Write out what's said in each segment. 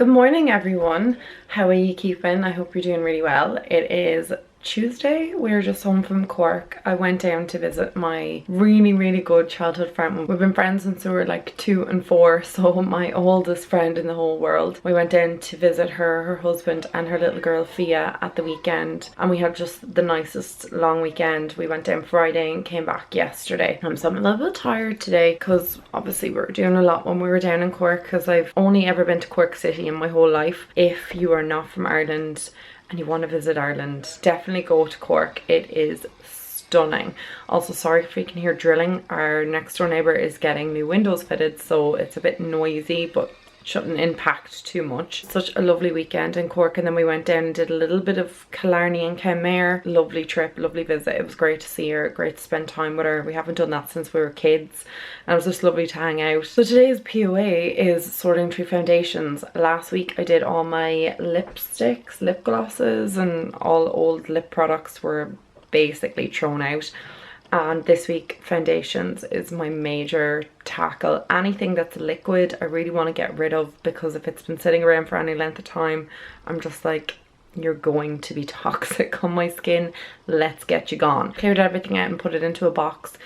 Good morning everyone. How are you keeping? I hope you're doing really well. It is Tuesday. We're just home from Cork. I went down to visit my really good childhood friend. We've been friends since we were like 2 and 4, so my oldest friend in the whole world. We went down to visit her husband and her little girl Fia at the weekend, and we had just the nicest long weekend. We went down Friday and came back yesterday. So I'm a little bit tired today because obviously we were doing a lot when we were down in Cork, because I've only ever been to Cork City in my whole life. If you are not from Ireland and you want to visit Ireland, definitely go to Cork. It is stunning. Also, sorry if you can hear drilling. Our next door neighbour is getting new windows fitted, so it's a bit noisy, but shouldn't impact too much. Such a lovely weekend in Cork, and then we went down and did a little bit of Killarney and Kenmare. Lovely trip, lovely visit. It was great to see her, great to spend time with her. We haven't done that since we were kids, and it was just lovely to hang out. So today's POA is sorting through foundations. Last week I did all my lipsticks, lip glosses, and all old lip products were basically thrown out. And this week foundations is my major tackle. Anything that's liquid I really want to get rid of, because if it's been sitting around for any length of time, I'm just like, you're going to be toxic on my skin. Let's get you gone. Cleared everything out and put it into a box,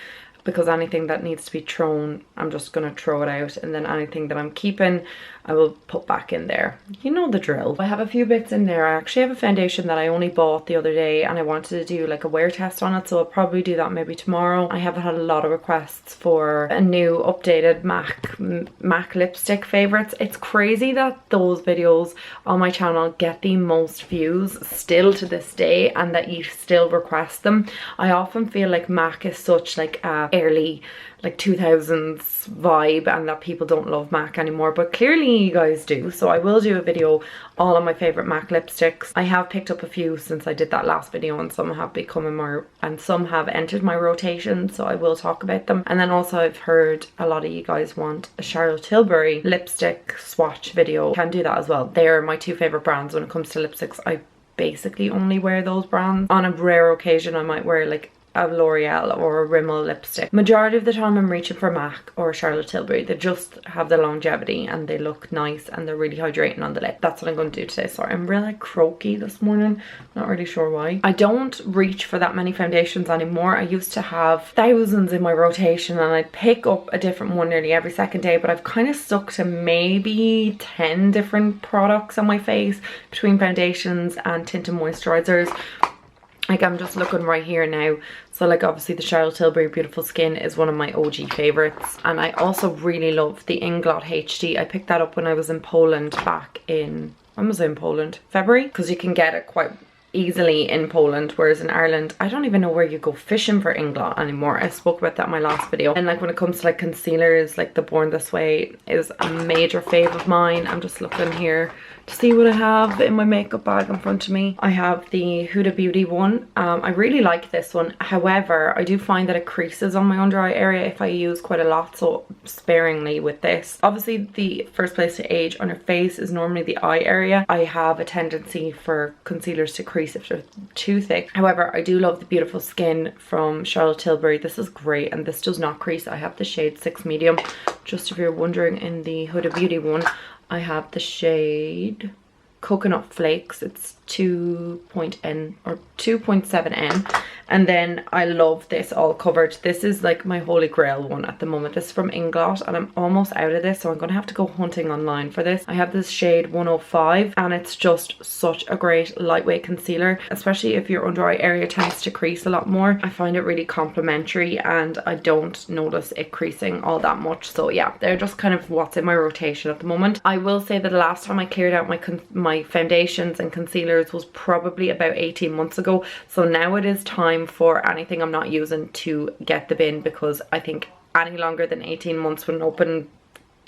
because anything that needs to be thrown, I'm just gonna throw it out, and then anything that I'm keeping, I will put back in there. You know the drill. I have a few bits in there. I actually have a foundation that I only bought the other day, and I wanted to do like a wear test on it, so I'll probably do that maybe tomorrow. I have had a lot of requests for a new updated MAC lipstick favorites. It's crazy that those videos on my channel get the most views still to this day, and that you still request them. I often feel like MAC is such like a early like 2000s vibe, and that people don't love MAC anymore, but clearly you guys do. So I will do a video all on my favorite MAC lipsticks. I have picked up a few since I did that last video, and some have become and some have entered my rotation, so I will talk about them. And then also I've heard a lot of you guys want a Charlotte Tilbury lipstick swatch video. Can do that as well. They're my two favorite brands when it comes to lipsticks. I basically only wear those brands. On a rare occasion I might wear like a L'Oreal or a Rimmel lipstick. Majority of the time I'm reaching for MAC or Charlotte Tilbury. They just have the longevity and they look nice and they're really hydrating on the lip. That's what I'm going to do today. Sorry, I'm really croaky this morning. Not really sure why. I don't reach for that many foundations anymore. I used to have thousands in my rotation, and I'd pick up a different one nearly every second day, but I've kind of stuck to maybe 10 different products on my face between foundations and tinted moisturizers. Like, I'm just looking right here now. So like obviously the Charlotte Tilbury Beautiful Skin is one of my OG favorites. And I also really love the Inglot HD. I picked that up when I was in Poland back in, when was I in Poland? February? Because you can get it quite easily in Poland, whereas in Ireland I don't even know where you go fishing for Inglot anymore. I spoke about that in my last video. And like when it comes to like concealers, like the Born This Way is a major fave of mine. I'm just looking here to see what I have in my makeup bag in front of me. I have the Huda Beauty one. I really like this one. However, I do find that it creases on my under eye area if I use quite a lot, so sparingly with this. Obviously the first place to age on your face is normally the eye area. I have a tendency for concealers to crease if they're too thick. However, I do love the Beautiful Skin from Charlotte Tilbury. This is great, and this does not crease. I have the shade 6 medium, just if you're wondering. In the Huda Beauty one I have the shade Coconut Flakes. It's 2.N or 2.7N. And then I love this All Covered. This is like my holy grail one at the moment. This is from Inglot, and I'm almost out of this, so I'm gonna have to go hunting online for this. I have this shade 105, and it's just such a great lightweight concealer, especially if your under eye area tends to crease a lot more. I find it really complimentary, and I don't notice it creasing all that much. So yeah, they're just kind of what's in my rotation at the moment. I will say that the last time I cleared out my foundations and concealers was probably about 18 months ago. So now it is time for anything I'm not using to get the bin, because I think any longer than 18 months with an open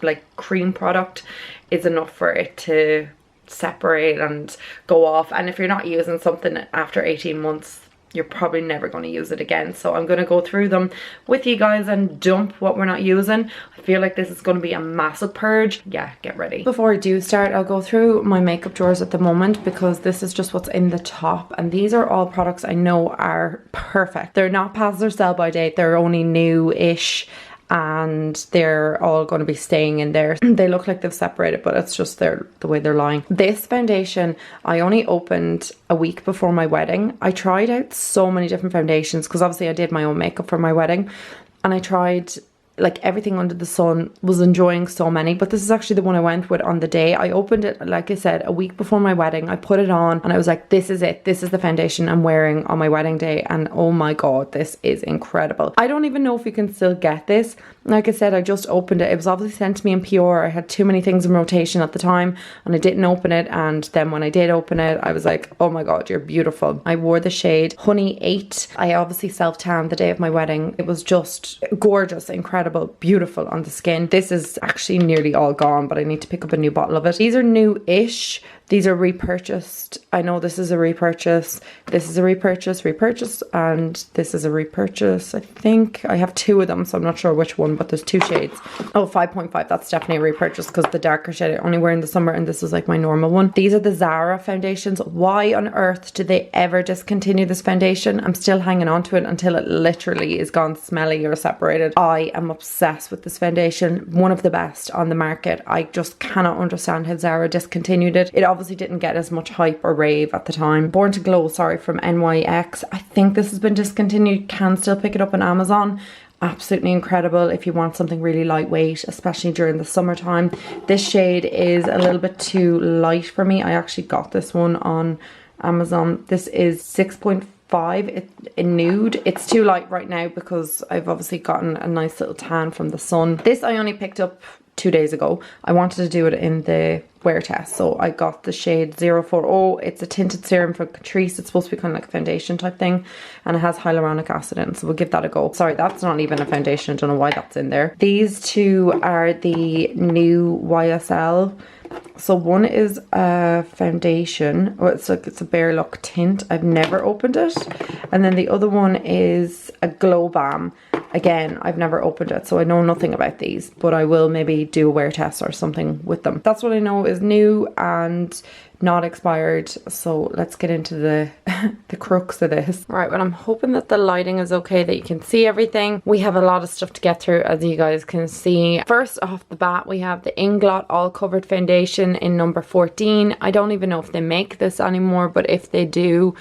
like cream product is enough for it to separate and go off. And if you're not using something after 18 months, you're probably never going to use it again. So I'm going to go through them with you guys and dump what we're not using. I feel like this is going to be a massive purge. Yeah, get ready. Before I do start, I'll go through my makeup drawers at the moment, because this is just what's in the top, and these are all products I know are perfect. They're not past their sell by date, they're only new-ish, and they're all going to be staying in there. They look like they've separated, but it's just the way they're lying. This foundation I only opened a week before my wedding. I tried out so many different foundations because obviously I did my own makeup for my wedding, and I tried like everything under the sun, was enjoying so many, but this is actually the one I went with on the day. I opened it, like I said, a week before my wedding. I put it on and I was like, this is it. This is the foundation I'm wearing on my wedding day, and oh my god, this is incredible. I don't even know if you can still get this. Like I said, I just opened it. It was obviously sent to me in PR. I had too many things in rotation at the time and I didn't open it, and then when I did open it, I was like, oh my god, you're beautiful. I wore the shade Honey 8. I obviously self-tanned the day of my wedding. It was just gorgeous, incredible, beautiful on the skin. This is actually nearly all gone, but I need to pick up a new bottle of it. These are new-ish. These are repurchased. I know this is a repurchase. This is a repurchase, and this is a repurchase. I think I have two of them, so I'm not sure which one, but there's two shades. Oh, 5.5, that's definitely a repurchase because the darker shade I only wear in the summer, and this is like my normal one. These are the Zara foundations. Why on earth did they ever discontinue this foundation? I'm still hanging on to it until it literally is gone smelly or separated. I am obsessed with this foundation. One of the best on the market. I just cannot understand how Zara discontinued it. It obviously didn't get as much hype or rave at the time. Born to Glow, sorry, from NYX. I think this has been discontinued. Can still pick it up on Amazon. Absolutely incredible if you want something really lightweight, especially during the summertime. This shade is a little bit too light for me. I actually got this one on Amazon. This is 6.5 in nude. It's too light right now because I've obviously gotten a nice little tan from the sun. This I only picked up 2 days ago. I wanted to do it in the wear test, so I got the shade 040. It's a tinted serum for Catrice. It's supposed to be kind of like a foundation type thing, and it has hyaluronic acid in it, so we'll give that a go. Sorry, that's not even a foundation. I don't know why that's in there. These two are the new YSL. So one is a foundation, or it's a bare look tint. I've never opened it. And then the other one is a glow balm. Again, I've never opened it, so I know nothing about these, but I will maybe do a wear test or something with them. That's what I know is new and not expired. So let's get into the the crux of this. Right, well, I'm hoping that the lighting is okay, that you can see everything. We have a lot of stuff to get through, as you guys can see. First off the bat, we have the Inglot All Covered Foundation in number 14. I don't even know if they make this anymore, but if they do,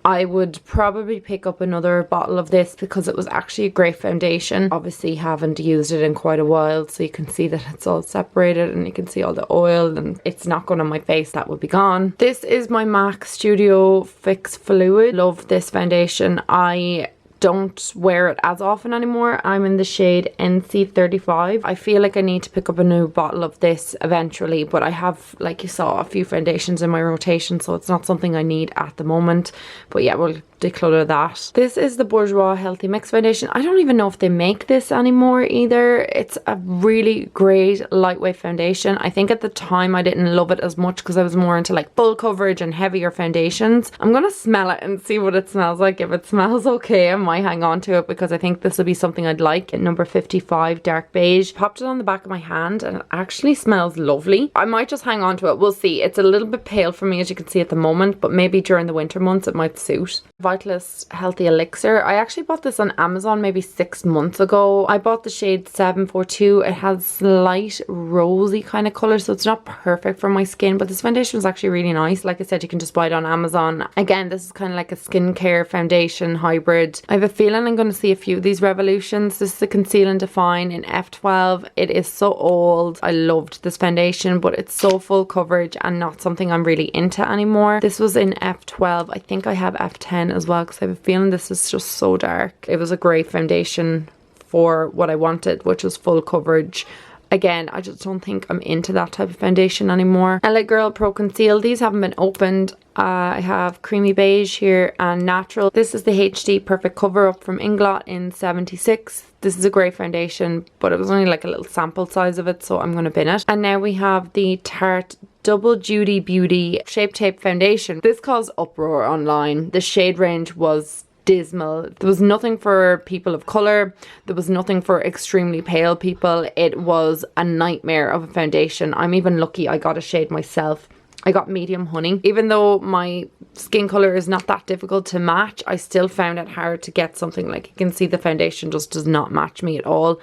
I would probably pick up another bottle of this because it was actually a great foundation. Obviously haven't used it in quite a while, so you can see that it's all separated and you can see all the oil, and it's not going on my face, that would be gone. This is my MAC Studio Fix Fluid. Love this foundation. I don't wear it as often anymore. I'm in the shade NC35. I feel like I need to pick up a new bottle of this eventually, but I have, like you saw, a few foundations in my rotation, so it's not something I need at the moment. But yeah, we'll declutter that. This is the Bourjois Healthy Mix Foundation. I don't even know if they make this anymore either. It's a really great lightweight foundation. I think at the time I didn't love it as much because I was more into like full coverage and heavier foundations. I'm gonna smell it and see what it smells like. If it smells okay, I might hang on to it because I think this will be something I'd like. At number 55, Dark Beige. Popped it on the back of my hand and it actually smells lovely. I might just hang on to it. We'll see. It's a little bit pale for me, as you can see at the moment, but maybe during the winter months it might suit. Vitalist Healthy Elixir. I actually bought this on Amazon maybe 6 months ago. I bought the shade 742. It has slight rosy kind of colour, so it's not perfect for my skin, but this foundation is actually really nice. Like I said, you can just buy it on Amazon. Again, this is kind of like a skincare foundation hybrid. I have a feeling I'm going to see a few of these Revolutions. This is the Conceal and Define in F12. It is so old. I loved this foundation, but it's so full coverage and not something I'm really into anymore. This was in F12. I think I have F10 as well because I have a feeling this is just so dark. It was a great foundation for what I wanted, which was full coverage. Again, I just don't think I'm into that type of foundation anymore. LA Girl Pro Conceal. These haven't been opened. I have Creamy Beige here and Natural. This is the HD Perfect Cover Up from Inglot in 76. This is a great foundation, but it was only like a little sample size of it, so I'm going to bin it. And now we have the Tarte Double Duty Beauty Shape Tape Foundation. This caused uproar online. The shade range was dismal. There was nothing for people of colour. There was nothing for extremely pale people. It was a nightmare of a foundation. I'm even lucky I got a shade myself. I got Medium Honey. Even though my skin colour is not that difficult to match, I still found it hard to get something. Like, you can see the foundation just does not match me at all.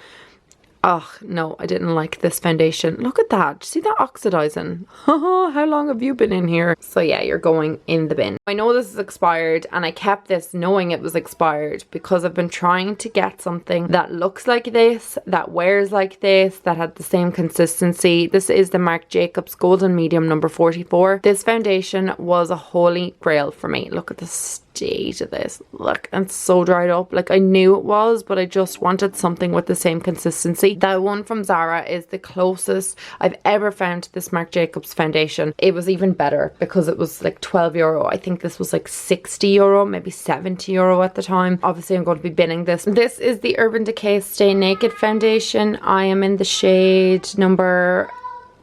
Oh, no, I didn't like this foundation. Look at that. See that oxidizing? How long have you been in here? So yeah, you're going in the bin. I know this is expired, and I kept this knowing it was expired because I've been trying to get something that looks like this, that wears like this, that had the same consistency. This is the Marc Jacobs Golden Medium number 44. This foundation was a holy grail for me. Look at the state of this. Look, and so dried up. Like, I knew it was, but I just wanted something with the same consistency. That one from Zara is the closest I've ever found to this Marc Jacobs foundation. It was even better because it was like €12. I think this was like €60, maybe €70 at the time. Obviously I'm going to be binning this. This is the Urban Decay Stay Naked foundation. I am in the shade number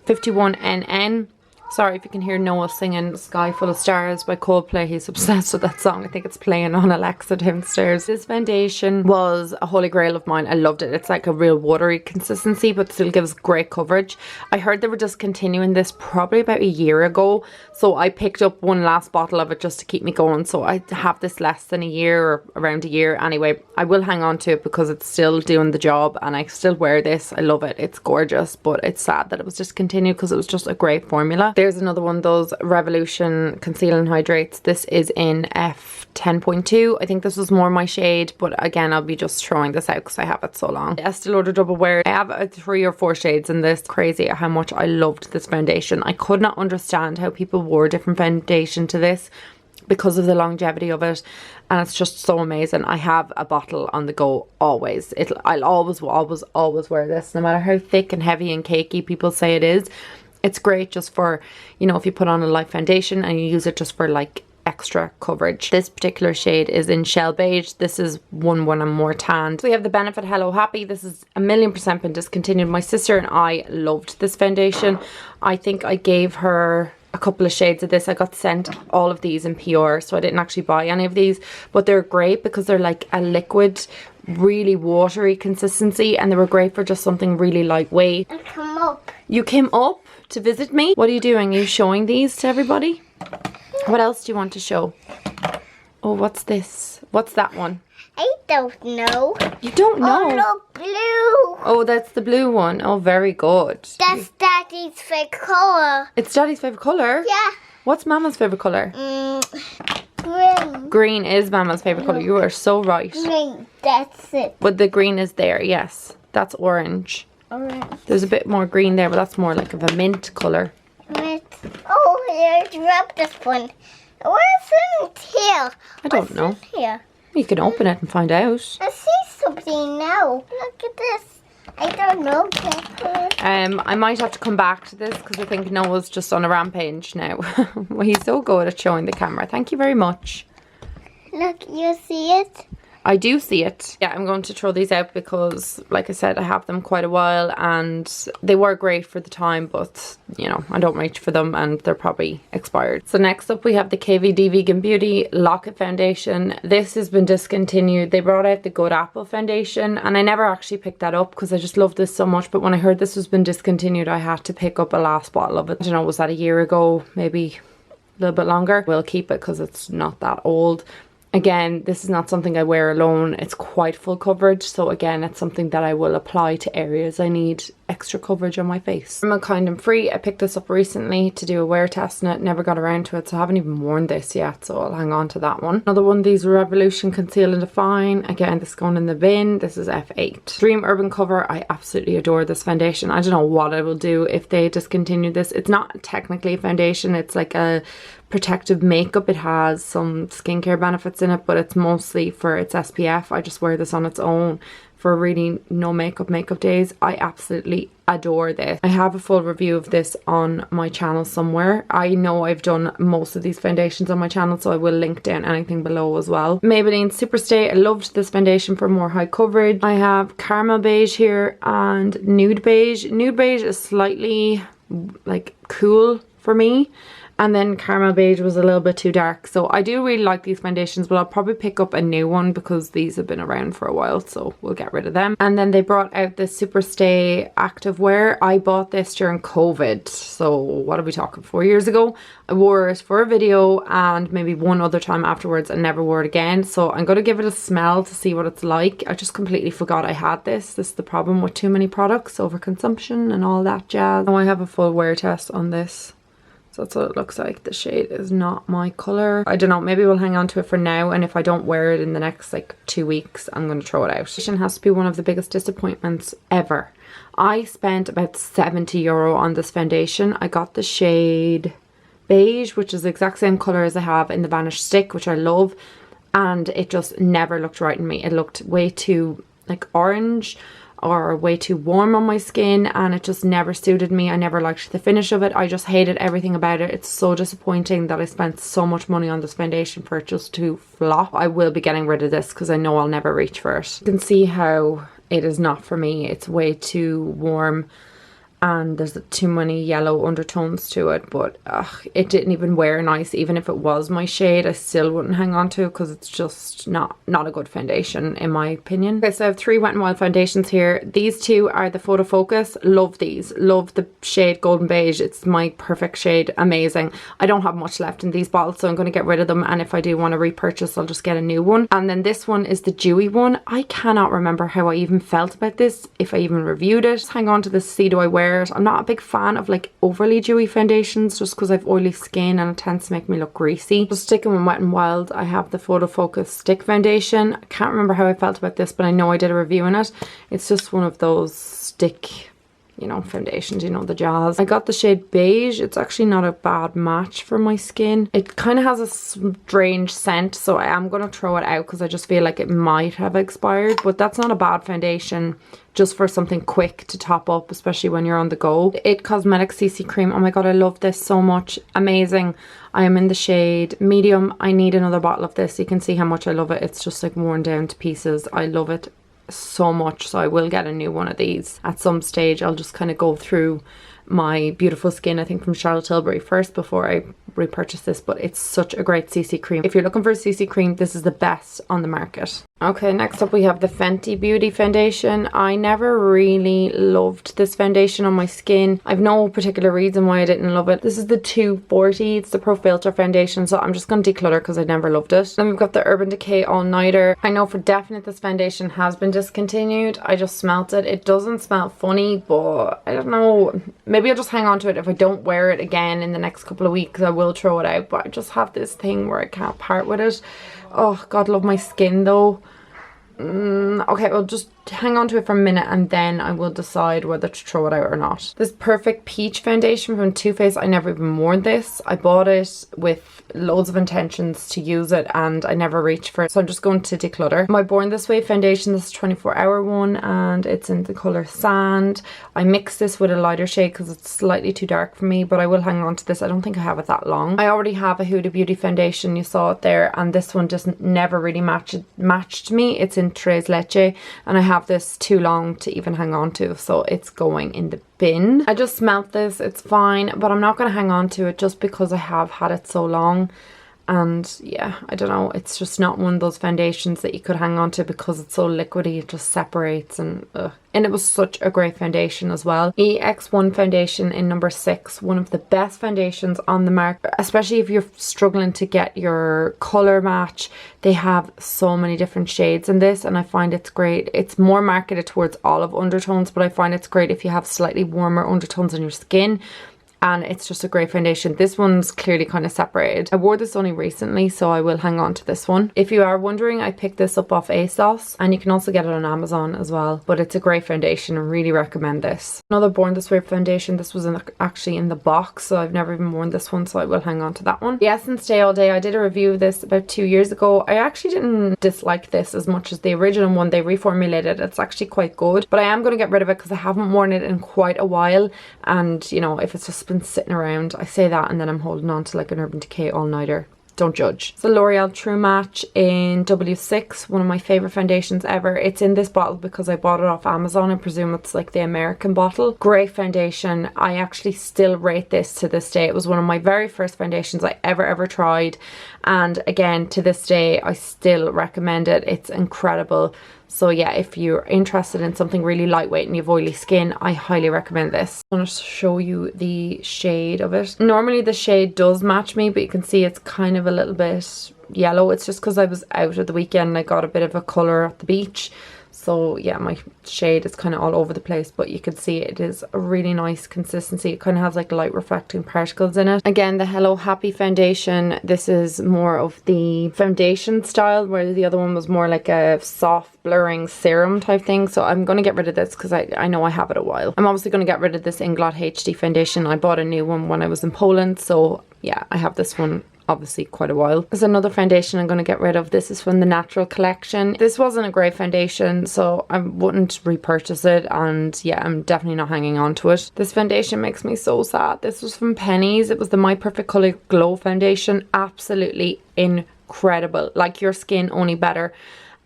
51NN. Sorry if you can hear Noah singing Sky Full of Stars by Coldplay. He's obsessed with that song. I think it's playing on Alexa downstairs. This foundation was a holy grail of mine. I loved it. It's like a real watery consistency, but still gives great coverage. I heard they were discontinuing this probably about a year ago, so I picked up one last bottle of it just to keep me going. So I have this less than a year, or around a year anyway. I will hang on to it because it's still doing the job, and I still wear this. I love it. It's gorgeous, but it's sad that it was discontinued because it was just a great formula. There's another one, those Revolution Conceal and Hydrates. This is in F10.2. I think this was more my shade, but again, I'll be just throwing this out because I have it so long. Estee Lauder Double Wear. I have 3 or 4 shades in this. Crazy how much I loved this foundation. I could not understand how people wore different foundation to this because of the longevity of it, and it's just so amazing. I have a bottle on the go always. I'll always wear this, no matter how thick and heavy and cakey people say it is. It's great just for, you know, if you put on a light foundation and you use it just for like extra coverage. This particular shade is in Shell Beige. This is one when I'm more tanned. So we have the Benefit Hello Happy. This is 1,000,000% been discontinued. My sister and I loved this foundation. I think I gave her a couple of shades of this. I got sent all of these in PR, so I didn't actually buy any of these, but they're great because they're like a liquid, really watery consistency, and they were great for just something really lightweight. I come up. You came up to visit me? What are you doing? Are you showing these to everybody? What else do you want to show? Oh, what's this? What's that one? I don't know. You don't know? Oh, look, blue. Oh, that's the blue one. Oh, very good. That's Daddy's favorite color. It's Daddy's favourite colour? Yeah. What's Mama's favourite colour? Green. Green is Mama's favourite colour. You are so right. Green, that's it. But the green is there, yes. That's orange. Orange. There's a bit more green there, but that's more like of a mint colour. Mint. Oh, here's rub this one. What's in here? I don't know. What's in here? You can open it and find out. I see something now. Look at this. I don't know. I might have to come back to this because I think Noah's just on a rampage now. Well, he's so good at showing the camera. Thank you very much. Look, you see it? I do see it. Yeah, I'm going to throw these out because, like I said, I have them quite a while and they were great for the time, but, you know, I don't reach for them and they're probably expired. So next up we have the KVD Vegan Beauty Lock-It Foundation. This has been discontinued. They brought out the Good Apple Foundation and I never actually picked that up because I just love this so much, but when I heard this was been discontinued, I had to pick up a last bottle of it. I don't know, was that a year ago? Maybe a little bit longer. We'll keep it because it's not that old. Again, this is not something I wear alone. It's quite full coverage. So again, it's something that I will apply to areas I need extra coverage on my face. I'm a Kind and Free. I picked this up recently to do a wear test and it never got around to it. So I haven't even worn this yet. So I'll hang on to that one. Another one, these Revolution Conceal and Define. Again, this is going in the bin. This is F8. Dream Urban Cover. I absolutely adore this foundation. I don't know what I will do if they discontinue this. It's not technically a foundation. It's like a protective makeup. It has some skincare benefits in it, but it's mostly for its SPF. I just wear this on its own for really no makeup days. I absolutely adore this. I have a full review of this on my channel somewhere. I know I've done most of these foundations on my channel, so I will link down anything below as well. Maybelline Superstay. I loved this foundation for more high coverage. I have Caramel Beige here and Nude Beige. Nude Beige is slightly like cool for me. And then Caramel Beige was a little bit too dark. So I do really like these foundations, but I'll probably pick up a new one because these have been around for a while, so we'll get rid of them. And then they brought out the Superstay Activewear. I bought this during COVID, so what are we talking, 4 years ago? I wore it for a video and maybe one other time afterwards and never wore it again. So I'm going to give it a smell to see what it's like. I just completely forgot I had this. This is the problem with too many products, overconsumption and all that jazz. Now I have a full wear test on this. So that's what it looks like. The shade is not my colour. I don't know, maybe we'll hang on to it for now, and if I don't wear it in the next like 2 weeks, I'm going to throw it out. It has to be one of the biggest disappointments ever. I spent about €70 on this foundation. I got the shade Beige, which is the exact same colour as I have in the Vanish Stick, which I love, and it just never looked right on me. It looked way too like orange or way too warm on my skin, and it just never suited me. I never liked the finish of it. I just hated everything about it. It's so disappointing that I spent so much money on this foundation for it just to flop. I will be getting rid of this because I know I'll never reach for it. You can see how it is not for me. It's way too warm and there's too many yellow undertones to it, but it didn't even wear nice. Even if it was my shade, I still wouldn't hang on to it because it's just not a good foundation in my opinion. Okay, so I have 3 Wet n Wild foundations here. These 2 are the Photo Focus. Love these. Love the shade Golden Beige. It's my perfect shade. Amazing. I don't have much left in these bottles, so I'm going to get rid of them, and if I do want to repurchase, I'll just get a new one. And then this one is the Dewy one. I cannot remember how I even felt about this, if I even reviewed it. Just hang on to this, see do I wear it. I'm not a big fan of like overly dewy foundations just because I have oily skin and it tends to make me look greasy. Just sticking with Wet n Wild, I have the Photo Focus Stick Foundation. I can't remember how I felt about this, but I know I did a review on it. It's just one of those stick, you know, foundations, you know, the jazz. I got the shade Beige. It's actually not a bad match for my skin. It kind of has a strange scent, so I am going to throw it out because I just feel like it might have expired, but that's not a bad foundation just for something quick to top up, especially when you're on the go. It Cosmetics CC Cream. Oh my god, I love this so much. Amazing. I am in the shade Medium. I need another bottle of this. You can see how much I love it. It's just like worn down to pieces. I love it so much, so I will get a new one of these at some stage. I'll just kind of go through my Beautiful Skin, I think from Charlotte Tilbury first before I repurchase this, but it's such a great CC cream. If you're looking for a CC cream, this is the best on the market. Okay, next up we have the Fenty Beauty foundation. I never really loved this foundation on my skin. I've no particular reason why I didn't love it. This is the 240. It's the Pro Filter foundation, so I'm just going to declutter because I never loved it. Then we've got the Urban Decay All Nighter. I know for definite this foundation has been discontinued. I just smelt it. It doesn't smell funny, but I don't know. Maybe I'll just hang on to it. If I don't wear it again in the next couple of weeks, I will throw it out, but I just have this thing where I can't part with it. Oh god, love my skin though. Okay, well just hang on to it for a minute and then I will decide whether to throw it out or not. This Perfect Peach foundation from Too Faced, I never even worn this. I bought it with loads of intentions to use it and I never reached for it, so I'm just going to declutter. My Born This Way foundation, this is 24-hour one and it's in the colour Sand. I mixed this with a lighter shade because it's slightly too dark for me, but I will hang on to this. I don't think I have it that long. I already have a Huda Beauty foundation, you saw it there, and this one just never really matched me. It's in Tres Leche and I have this too long to even hang on to, so it's going in the bin. I just smelt this, it's fine, but I'm not going to hang on to it just because I have had it so long. And yeah, I don't know, it's just not one of those foundations that you could hang on to because it's so liquidy, it just separates and ugh. And it was such a great foundation as well. EX1 foundation in number 6, one of the best foundations on the market, especially if you're struggling to get your colour match. They have so many different shades in this and I find it's great. It's more marketed towards olive undertones, but I find it's great if you have slightly warmer undertones on your skin. And it's just a great foundation. This one's clearly kind of separated. I wore this only recently, so I will hang on to this one. If you are wondering, I picked this up off ASOS and you can also get it on Amazon as well. But it's a great foundation. I really recommend this. Another Born This Way foundation. This was actually in the box, so I've never even worn this one, so I will hang on to that one. The Essence Stay All Day. I did a review of this about 2 years ago. I actually didn't dislike this as much as the original one. They reformulated. It's actually quite good, but I am going to get rid of it because I haven't worn it in quite a while. And you know, if it's just been sitting around, I say that and then I'm holding on to like an Urban Decay All Nighter. don't judge. It's the L'Oreal True Match in W6, one of my favourite foundations ever. It's in this bottle because I bought it off Amazon. I presume it's like the American bottle. Great foundation. I actually still rate this to this day. It was one of my very first foundations I ever tried, and again to this day I still recommend it. It's incredible. So yeah, if you're interested in something really lightweight and you have oily skin, I highly recommend this. I'm going to show you the shade of it. Normally the shade does match me, but you can see it's kind of a little bit yellow. It's just because I was out at the weekend and I got a bit of a colour at the beach. So yeah, my shade is kind of all over the place, but you can see it is a really nice consistency. It kind of has like light reflecting particles in it. Again, the Hello Happy foundation. This is more of the foundation style, where the other one was more like a soft blurring serum type thing. So I'm going to get rid of this because I know I have it a while. I'm obviously going to get rid of this Inglot HD foundation. I bought a new one when I was in Poland. So yeah, I have this one obviously quite a while. There's another foundation I'm going to get rid of. This is from the Natural Collection. This wasn't a great foundation, so I wouldn't repurchase it, and yeah, I'm definitely not hanging on to it. This foundation makes me so sad. This was from Penny's. It was the My Perfect Colour Glow foundation. Absolutely incredible. Like your skin, only better.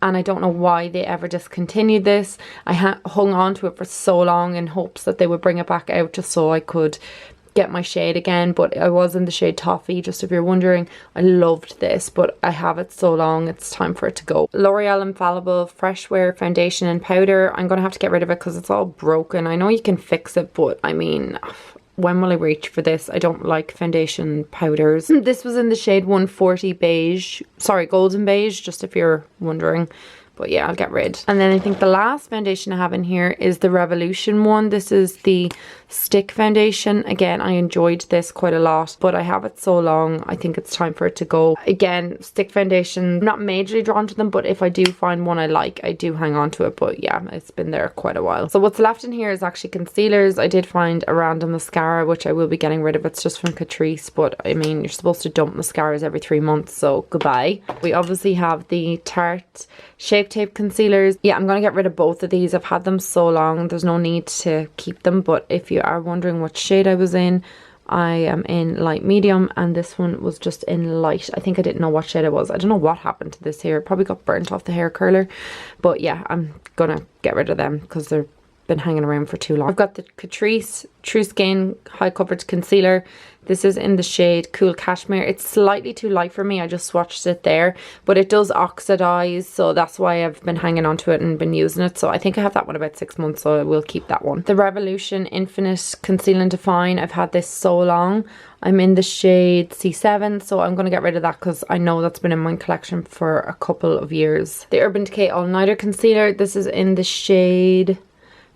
And I don't know why they ever discontinued this. I hung on to it for so long in hopes that they would bring it back out just so I could get my shade again, but I was in the shade Toffee, just if you're wondering. I loved this, but I have it so long, it's time for it to go. L'Oreal Infallible Fresh Wear Foundation and Powder. I'm going to have to get rid of it because it's all broken. I know you can fix it, but I mean, when will I reach for this? I don't like foundation powders. This was in the shade 140 beige, sorry, golden beige, just if you're wondering. But yeah, I'll get rid. And then I think the last foundation I have in here is the Revolution one. This is the stick foundation. Again, I enjoyed this quite a lot, but I have it so long, I think it's time for it to go. Again, stick foundation, not majorly drawn to them, but if I do find one I like, I do hang on to it. But yeah, it's been there quite a while. So what's left in here is actually concealers. I did find a random mascara, which I will be getting rid of. It's just from Catrice, but I mean, you're supposed to dump mascaras every 3 months, so goodbye. We obviously have the Tarte Shape Tape concealers. Yeah, I'm going to get rid of both of these. I've had them so long, there's no need to keep them. But if you are wondering what shade I was in, I am in light medium, and this one was just in light. I think I didn't know what shade I was. I don't know what happened to this hair. It probably got burnt off the hair curler. But yeah, I'm gonna get rid of them because they're been hanging around for too long. I've got the Catrice True Skin High Coverage Concealer. This is in the shade Cool Cashmere. It's slightly too light for me. I just swatched it there, but it does oxidize, so that's why I've been hanging on to it and been using it. So I think I have that one about 6 months, so I will keep that one. The Revolution Infinite Conceal and Define. I've had this so long. I'm in the shade C7, so I'm going to get rid of that because I know that's been in my collection for a couple of years. The Urban Decay All Nighter Concealer. This is in the shade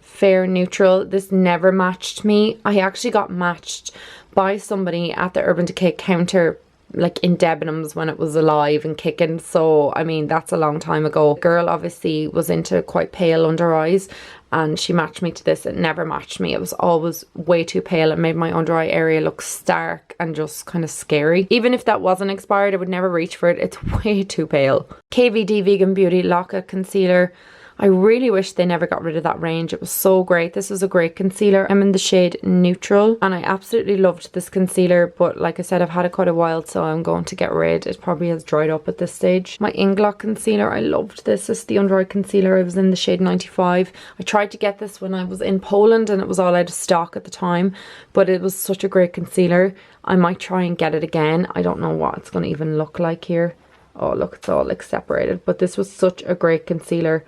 Fair Neutral. This never matched me. I actually got matched by somebody at the Urban Decay counter, like in Debenhams when it was alive and kicking. So I mean, that's a long time ago. Girl obviously was into quite pale under eyes, and she matched me to this. It never matched me. It was always way too pale. It made my under eye area look stark and just kind of scary. Even if that wasn't expired, I would never reach for it. It's way too pale. KVD Vegan Beauty Locka Concealer. I really wish they never got rid of that range. It was so great. This is a great concealer. I'm in the shade Neutral, and I absolutely loved this concealer, but like I said, I've had it quite a while, so I'm going to get rid. It probably has dried up at this stage. My Inglot concealer, I loved this. This is the under eye concealer. I was in the shade 95. I tried to get this when I was in Poland and it was all out of stock at the time, but it was such a great concealer. I might try and get it again. I don't know what it's going to even look like here. Oh look, it's all like separated, but this was such a great concealer.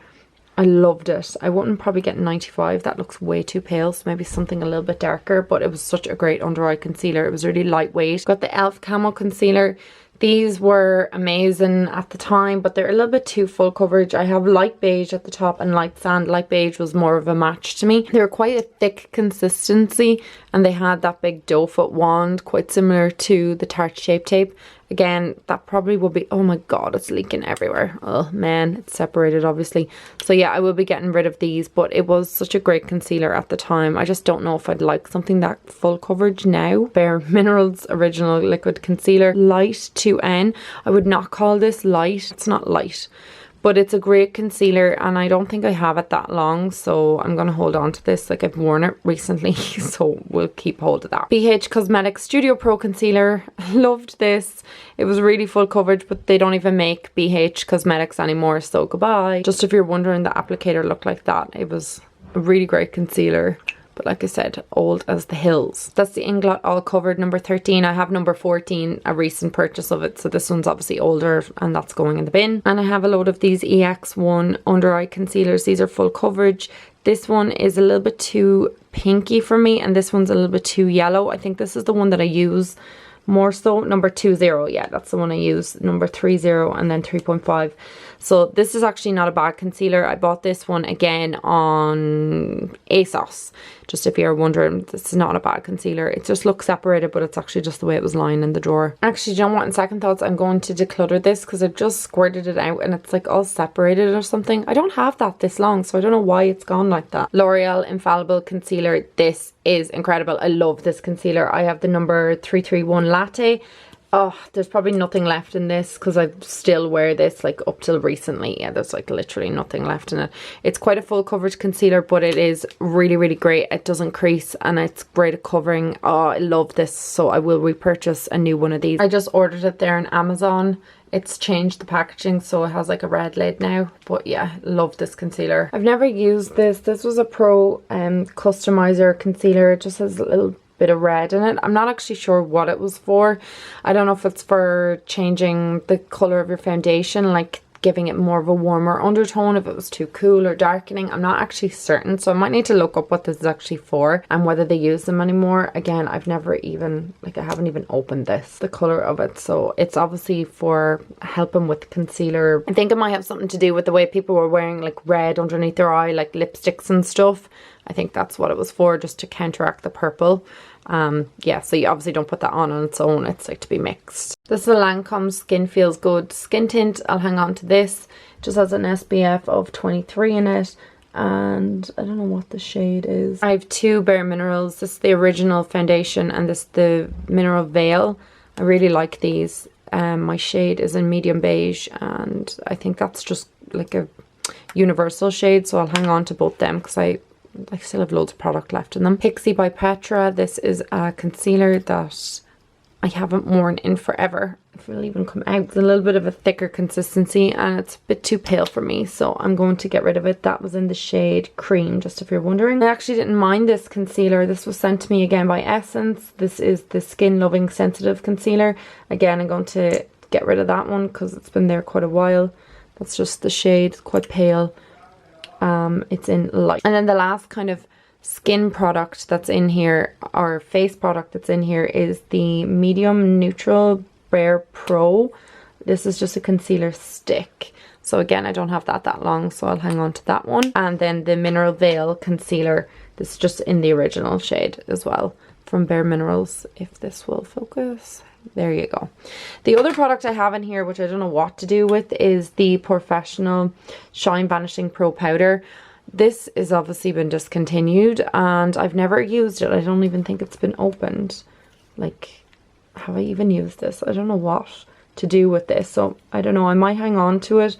I loved it. I wouldn't probably get 95. That looks way too pale, so maybe something a little bit darker, but it was such a great under eye concealer. It was really lightweight. Got the e.l.f. Camo Concealer. These were amazing at the time, but they're a little bit too full coverage. I have light beige at the top and light sand. Light beige was more of a match to me. They were quite a thick consistency, and they had that big doe foot wand, quite similar to the Tarte Shape Tape. Again, that probably will be, oh my god, it's leaking everywhere. Oh man, it's separated obviously. So yeah, I will be getting rid of these, but it was such a great concealer at the time. I just don't know if I'd like something that full coverage now. Bare Minerals Original Liquid Concealer, Light 2N. I would not call this light. It's not light, But it's a great concealer, and I don't think I have it that long, so I'm going to hold on to this. Like, I've worn it recently, so we'll keep hold of that. BH Cosmetics Studio Pro Concealer. Loved this. It was really full coverage, but they don't even make BH Cosmetics anymore, so goodbye. Just if you're wondering, the applicator looked like that. It was a really great concealer. But like I said, old as the hills. That's the Inglot All Covered number 13. I have number 14, a recent purchase of it. So this one's obviously older and that's going in the bin. And I have a load of these EX1 under eye concealers. These are full coverage. This one is a little bit too pinky for me, and this one's a little bit too yellow. I think this is the one that I use more so. Number 20, yeah, that's the one I use. Number 30 and then 3.5. So this is actually not a bad concealer. I bought this one again on ASOS. Just if you're wondering, this is not a bad concealer. It just looks separated, but it's actually just the way it was lying in the drawer. Actually, do you know what? In second thoughts, I'm going to declutter this because I've just squirted it out and it's like all separated or something. I don't have that this long, so I don't know why it's gone like that. L'Oreal Infallible Concealer. This is incredible. I love this concealer. I have the number 331 Latte. Oh, there's probably nothing left in this because I still wear this like up till recently. Yeah, there's like literally nothing left in it. It's quite a full coverage concealer, but it is really, really great. It doesn't crease and it's great at covering. Oh, I love this. So I will repurchase a new one of these. I just ordered it there on Amazon. It's changed the packaging, so it has like a red lid now. But yeah, love this concealer. I've never used this. This was a Pro Customizer concealer. It just has a little bit of red in it. I'm not actually sure what it was for. I don't know if it's for changing the color of your foundation, like giving it more of a warmer undertone, if it was too cool or darkening. I'm not actually certain, so I might need to look up what this is actually for and whether they use them anymore. Again, I've never even, like, I haven't even opened this, the color of it. So it's obviously for helping with concealer. I think it might have something to do with the way people were wearing like red underneath their eye, like lipsticks and stuff. I think that's what it was for, just to counteract the purple. Yeah, so you obviously don't put that on its own. It's like to be mixed. This is a Lancome Skin Feels Good skin tint. I'll hang on to this. It just has an SPF of 23 in it, and I don't know what the shade is. I have two Bare Minerals. This is the original foundation and this is the Mineral Veil. I really like these. My shade is in medium beige, and I think that's just like a universal shade, so I'll hang on to both them because I still have loads of product left in them. Pixie by Petra. This is a concealer that I haven't worn in forever. If it'll even come out. It's a little bit of a thicker consistency and it's a bit too pale for me, so I'm going to get rid of it. That was in the shade Cream, just if you're wondering. I actually didn't mind this concealer. This was sent to me again by Essence. This is the Skin Loving Sensitive Concealer. Again, I'm going to get rid of that one because it's been there quite a while. That's just the shade, quite pale. It's in light. And then the last kind of skin product that's in here, or face product that's in here, is the Medium Neutral Bare Pro. This is just a concealer stick. So again, I don't have that long, so I'll hang on to that one. And then the Mineral Veil Concealer. This is just in the original shade as well from Bare Minerals, if this will focus. There you go. The other product I have in here, which I don't know what to do with, is the Professional Shine Vanishing Pro Powder. This is obviously been discontinued and I've never used it. I don't even think it's been opened. Like, have I even used this? I don't know what to do with this. So I don't know. I might hang on to it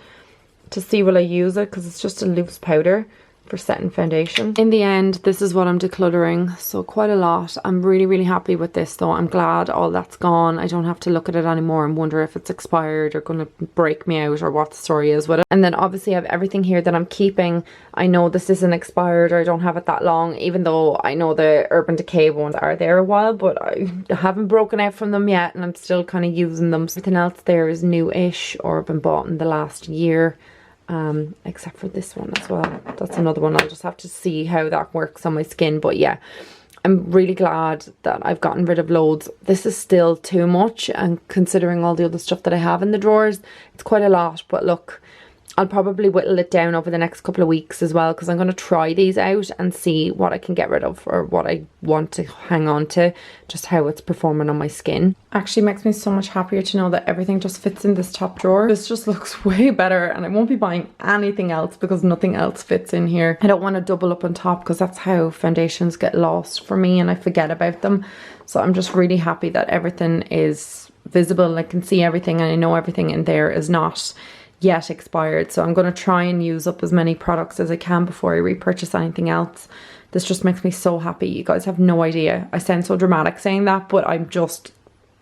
to see will I use it, because it's just a loose powder for setting foundation. In the end, this is what I'm decluttering, so quite a lot. I'm really, really happy with this though. I'm glad all that's gone. I don't have to look at it anymore and wonder if it's expired or going to break me out or what the story is with it. And then obviously I have everything here that I'm keeping. I know this isn't expired or I don't have it that long, even though I know the Urban Decay ones are there a while, but I haven't broken out from them yet and I'm still kind of using them. Everything else there is new-ish or been bought in the last year. Except for this one as well. That's another one. I'll just have to see how that works on my skin. But yeah, I'm really glad that I've gotten rid of loads. This is still too much, and considering all the other stuff that I have in the drawers, it's quite a lot. But look, I'll probably whittle it down over the next couple of weeks as well, because I'm going to try these out and see what I can get rid of or what I want to hang on to, just how it's performing on my skin. Actually makes me so much happier to know that everything just fits in this top drawer. This just looks way better, and I won't be buying anything else because nothing else fits in here. I don't want to double up on top because that's how foundations get lost for me and I forget about them. So I'm just really happy that everything is visible. I can see everything and I know everything in there is not yet expired. So I'm going to try and use up as many products as I can before I repurchase anything else. This just makes me so happy. You guys have no idea. I sound so dramatic saying that, but I'm just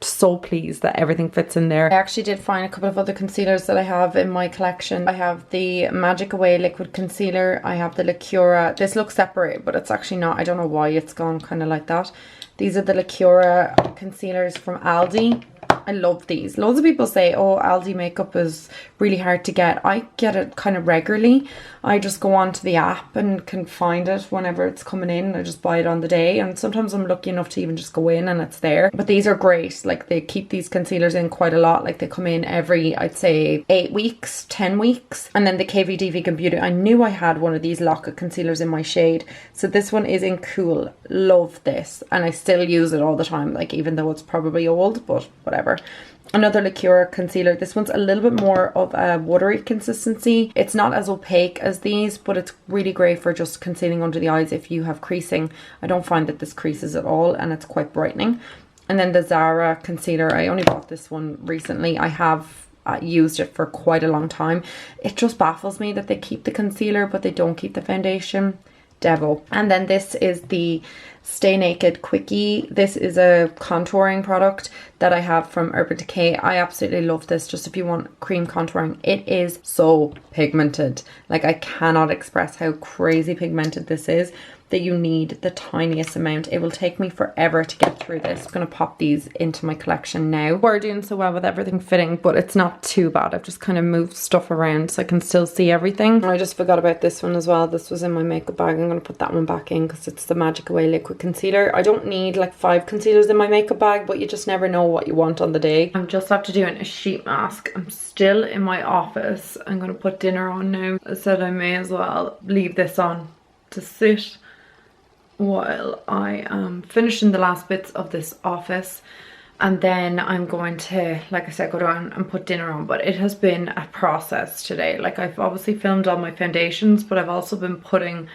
so pleased that everything fits in there. I actually did find a couple of other concealers that I have in my collection. I have the Magic Away liquid concealer. I have the Lacura. This looks separate, but it's actually not. I don't know why it's gone kind of like that. These are the Lacura concealers from Aldi. I love these. Loads of people say, oh, Aldi makeup is really hard to get. I get it kind of regularly. I just go onto the app and can find it whenever it's coming in. I just buy it on the day, and sometimes I'm lucky enough to even just go in and it's there. But these are great. Like, they keep these concealers in quite a lot. Like, they come in every, I'd say, 8 weeks, 10 weeks. And then the KVD Vegan Beauty. I knew I had one of these Lock-It concealers in my shade. So this one is in Cool. Love this. And I still use it all the time, like, even though it's probably old, but whatever. Another Lacura concealer. This one's a little bit more of a watery consistency. It's not as opaque as these, but it's really great for just concealing under the eyes if you have creasing. I don't find that this creases at all, and it's quite brightening. And then the Zara concealer. I only bought this one recently. I have used it for quite a long time. It just baffles me that they keep the concealer but they don't keep the foundation. Devil. And then this is the Stay Naked Quickie. This is a contouring product that I have from Urban Decay. I absolutely love this, just if you want cream contouring. It is so pigmented. Like, I cannot express how crazy pigmented this is, that you need the tiniest amount. It will take me forever to get through this. I'm going to pop these into my collection now. We're doing so well with everything fitting, but it's not too bad. I've just kind of moved stuff around so I can still see everything. I just forgot about this one as well. This was in my makeup bag. I'm going to put that one back in because it's the Magic Away liquid concealer. I don't need like 5 concealers in my makeup bag, but you just never know what you want on the day. I'm just after doing a sheet mask. I'm still in my office. I'm going to put dinner on now. I said I may as well leave this on to sit while I am finishing the last bits of this office, and then I'm going to, like I said, go down and put dinner on. But it has been a process today. Like, I've obviously filmed all my foundations, but I've also been putting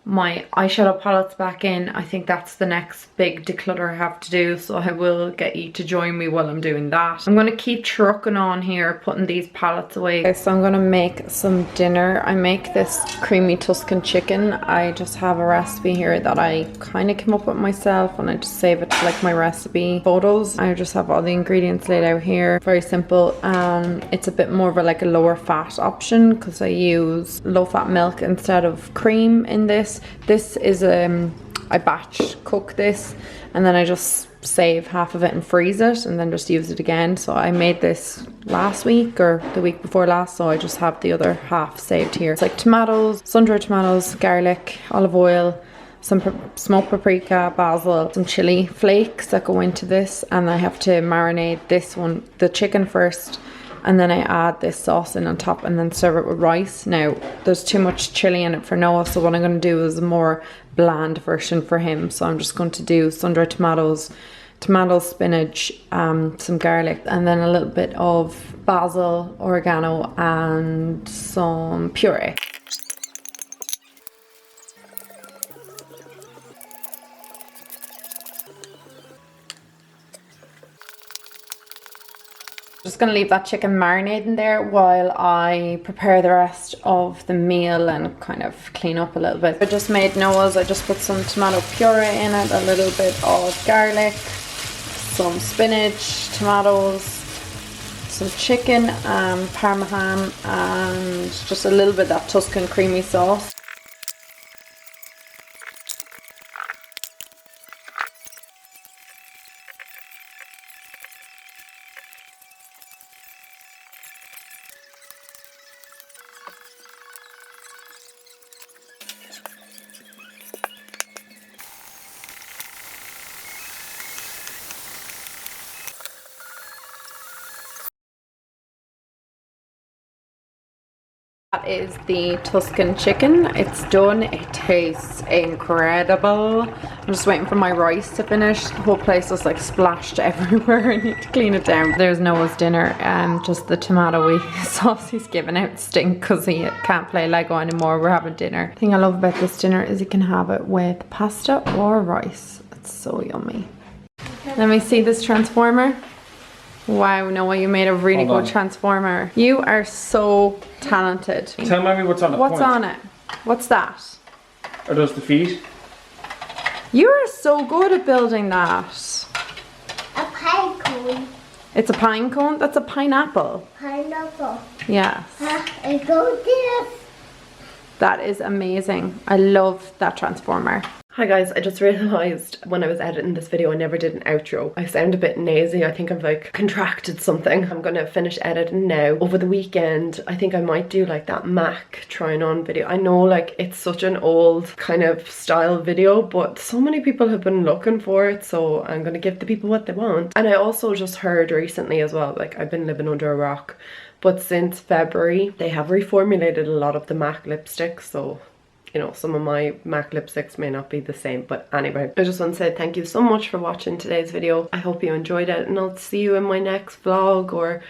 my eyeshadow palettes back in. I think that's the next big declutter I have to do, so I will get you to join me while I'm doing that. I'm going to keep trucking on here putting these palettes away. Okay, so I'm going to make some dinner. I make this creamy Tuscan chicken. I just have a recipe here that I kind of came up with myself, and I just save it to like my recipe photos. I just have all the ingredients laid out here. Very simple. It's a bit more of a like a lower fat option because I use low fat milk instead of cream in this. This is I batch cook this, and then I just save half of it and freeze it and then just use it again. So I made this last week or the week before last, so I just have the other half saved here. It's like tomatoes, sun-dried tomatoes, garlic, olive oil, some smoked paprika, basil, some chili flakes that go into this, and I have to marinate the chicken first, and then I add this sauce in on top and then serve it with rice. Now, there's too much chili in it for Noah, so what I'm going to do is a more bland version for him. So I'm just going to do sun-dried tomatoes, spinach, some garlic, and then a little bit of basil, oregano, and some puree. Just gonna leave that chicken marinating there while I prepare the rest of the meal and kind of clean up a little bit. I just made Noah's. I just put some tomato puree in it, a little bit of garlic, some spinach, tomatoes, some chicken, parmesan, and just a little bit of that Tuscan creamy sauce. That is the Tuscan chicken. It's done. It tastes incredible. I'm just waiting for my rice to finish. The whole place is like splashed everywhere. I need to clean it down. There's Noah's dinner. Just the tomato-y sauce he's giving out stink because he can't play Lego anymore. We're having dinner. The thing I love about this dinner is you can have it with pasta or rice. It's so yummy. Let me see this transformer. Wow, Noah, you made a really Hold good on. transformer. You are so talented. Tell mommy what's on the What's point. on it? What's that? Are those the feet? You are so good at building that. A pine cone. It's a pine cone? That's a pineapple. Pineapple. Yes. I go this. That is amazing. I love that transformer. Hi guys, I just realised when I was editing this video I never did an outro. I sound a bit nasy. I think I've like contracted something. I'm gonna finish editing now. Over the weekend I think I might do like that Mac trying on video. I know like it's such an old kind of style video, but so many people have been looking for it, so I'm gonna give the people what they want. And I also just heard recently as well, like I've been living under a rock, but since February they have reformulated a lot of the MAC lipsticks, so you know, some of my MAC lipsticks may not be the same. But anyway, I just want to say thank you so much for watching today's video. I hope you enjoyed it, and I'll see you in my next vlog or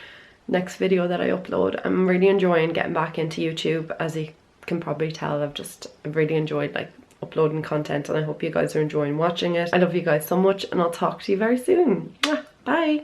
next video that I upload. I'm really enjoying getting back into YouTube. As you can probably tell, I've really enjoyed like uploading content, and I hope you guys are enjoying watching it. I love you guys so much, and I'll talk to you very soon. Bye.